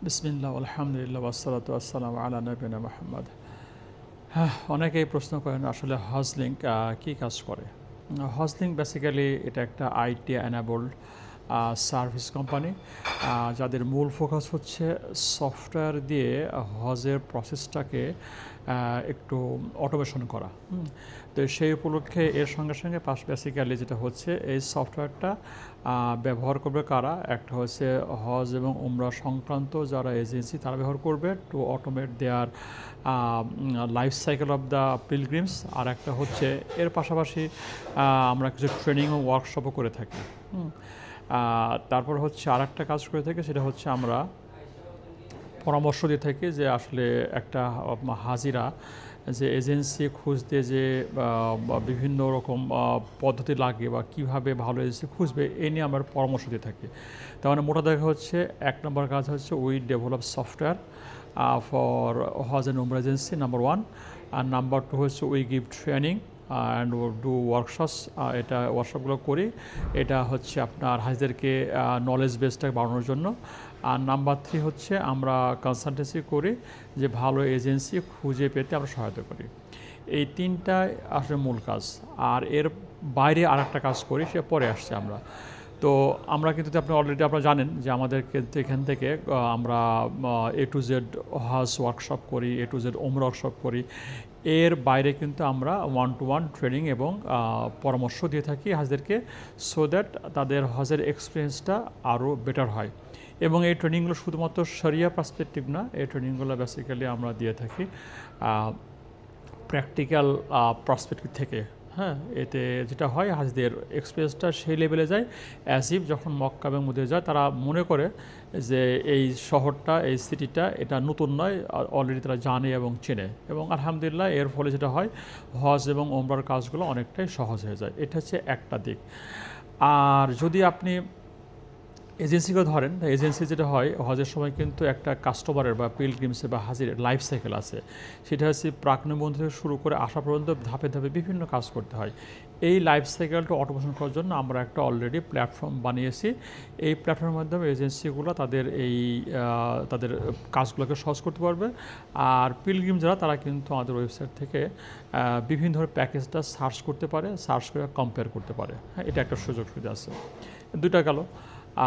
বিসমিল্লাহ আলহামদুলিল্লাহ ওয়াসসালাতু ওয়াসসালামু আলা নবিয়িনা মুহাম্মদ। হ্যাঁ, অনেকেই প্রশ্ন করেন আসলে হজলিঙ্ক কী কাজ করে। হজলিঙ্ক বেসিক্যালি এটা একটা আইটি এনাবলড সার্ভিস কোম্পানি, যাদের মূল ফোকাস হচ্ছে সফটওয়্যার দিয়ে হজের প্রসেসটাকে একটু অটোমেশন করা। তো সেই উপলক্ষে এর সঙ্গে সঙ্গে বেসিক্যালি যেটা হচ্ছে এই সফটওয়্যারটা ব্যবহার করবে কারা, একটা হচ্ছে হজ এবং উমরা সংক্রান্ত যারা এজেন্সি তারা ব্যবহার করবে to automate their life cycle of the pilgrims. আর একটা হচ্ছে এর পাশাপাশি আমরা কিছু ট্রেনিং ও ওয়ার্কশপও করে থাকি। তারপর হচ্ছে আর একটা কাজ করে থাকি, সেটা হচ্ছে আমরা পরামর্শ দিয়ে থাকি যে আসলে একটা হাজিরা যে এজেন্সি খুঁজতে যে বিভিন্ন রকম পদ্ধতি লাগে বা কীভাবে ভালো এজেন্সি খুঁজবে এ নিয়ে আমরা পরামর্শ দিয়ে থাকি। তার মানে মোটা দেখা হচ্ছে এক নম্বর কাজ হচ্ছে we develop software for Hajj and Umrah agency number 1, আর নাম্বার 2 হচ্ছে we give training and do workshops. এটা ওয়ার্কশপগুলো করি, এটা হচ্ছে আপনার হাজিদেরকে নলেজ বেসটা বাড়ানোর জন্য। আর নাম্বার 3 হচ্ছে আমরা কনসালটেন্সি করি, যে ভালো এজেন্সি খুঁজে পেতে আমরা সহায়তা করি। এই তিনটাই আসলে মূল কাজ। আর এর বাইরে আর একটা কাজ করি, সে পরে আসছে আমরা। তো আমরা কিন্তু আপনি অলরেডি আপনারা জানেন যে আমাদের কিন্তু এখান থেকে আমরা A to Z Hajj workshop করি, A to Z Umrah workshop করি। এর বাইরে কিন্তু আমরা 1-to-1 ট্রেনিং এবং পরামর্শ দিয়ে থাকি হাজদেরকে, সো দ্যাট তাদের হজের এক্সপিরিয়েন্সটা আরও বেটার হয়। এবং এই ট্রেনিংগুলো শুধুমাত্র শরিয়া পার্সপেক্টিভ না, এই ট্রেনিংগুলো বেসিক্যালি আমরা দিয়ে থাকি প্র্যাকটিক্যাল পার্সপেক্টিভ থেকে। হ্যাঁ, এতে যেটা হয় হাজদের এক্সপিরিয়েন্সটা সেই লেভেলে যায় অ্যাজ ইফ যখন মক্কা এবং মদিনা যায় তারা মনে করে যে এই শহরটা, এই সিটিটা এটা নতুন নয়, অলরেডি তারা জানে এবং চেনে। এবং আলহামদুলিল্লাহ এর ফলে যেটা হয় হজ এবং ওমরার কাজগুলো অনেকটাই সহজ হয়ে যায়। এটা হচ্ছে একটা দিক। আর যদি আপনি এজেন্সিকে ধরেন, এজেন্সি যেটা হয় হজের সময় কিন্তু একটা কাস্টমারের বা পিলগ্রিমসে বা হাজির লাইফ সাইকেল আছে, সেটা হচ্ছে প্রাক-নিবন্ধন থেকে শুরু করে আসা পর্যন্ত ধাপে ধাপে বিভিন্ন কাজ করতে হয়। এই লাইফ সাইকেলটা অটোমেশন করার জন্য আমরা একটা অলরেডি প্ল্যাটফর্ম বানিয়েছি। এই প্ল্যাটফর্মের মাধ্যমে এজেন্সিগুলো তাদের তাদের কাজগুলোকে সহজ করতে পারবে। আর পিলগ্রিম যারা তারা কিন্তু আমাদের ওয়েবসাইট থেকে বিভিন্ন ধরনের প্যাকেজটা সার্চ করতে পারে, সার্চ করে কম্পেয়ার করতে পারে। হ্যাঁ, এটা একটা সুযোগ সুবিধা আছে। দুইটা গেল।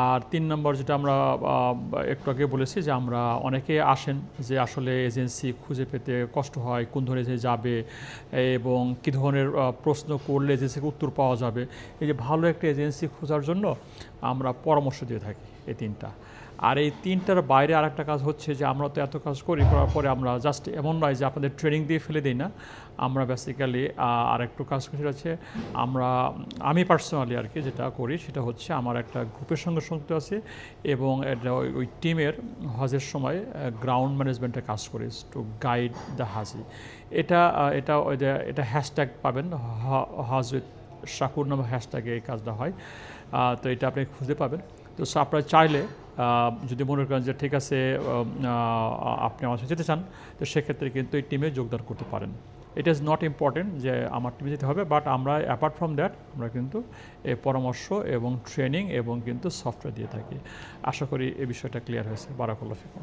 আর 3 নম্বর যেটা আমরা একটু আগে বলেছি যে আমরা অনেকে আসেন যে আসলে এজেন্সি খুঁজে পেতে কষ্ট হয়, কোন ধরনের এজেন্সি যাবে এবং কী ধরনের প্রশ্ন করলে এজেন্সিকে উত্তর পাওয়া যাবে। এই যে ভালো একটা এজেন্সি খোঁজার জন্য আমরা পরামর্শ দিয়ে থাকি এই 3টা। আর এই 3টার বাইরে আর একটা কাজ হচ্ছে যে আমরা তো এত কাজ করি, করার পরে আমরা জাস্ট এমন নয় যে আপনাদের ট্রেনিং দিয়ে ফেলে দিই না। আমরা বেসিক্যালি আর একটু কাজ করি, সেটা হচ্ছে আমি পার্সোনালি আর কি যেটা করি সেটা হচ্ছে আমার একটা গ্রুপের সঙ্গে সংযুক্ত আছি এবং ওই টিমের হজের সময় গ্রাউন্ড ম্যানেজমেন্টে কাজ করি টু গাইড দ্য হাজি। এটা এটা এটা হ্যাশট্যাগ পাবেন, হজ উইথ শাকুর নামে হ্যাশট্যাগে এই কাজটা হয়। তো এটা আপনি খুঁজে পাবেন। তো আপনারা চাইলে যদি মনে করেন যে ঠিক আছে আপনি আমার সাথে যেতে চান, তো সেক্ষেত্রে কিন্তু এই টিমে যোগদান করতে পারেন। ইট ইজ নট ইম্পর্টেন্ট যে আমার টিমে যেতে হবে, বাট আমরা অ্যাপার্ট ফ্রম দ্যাট আমরা কিন্তু এই পরামর্শ এবং ট্রেনিং এবং কিন্তু সফটওয়্যার দিয়ে থাকি। আশা করি এই বিষয়টা ক্লিয়ার হয়েছে। বারাকাল্লাহু ফিকুম।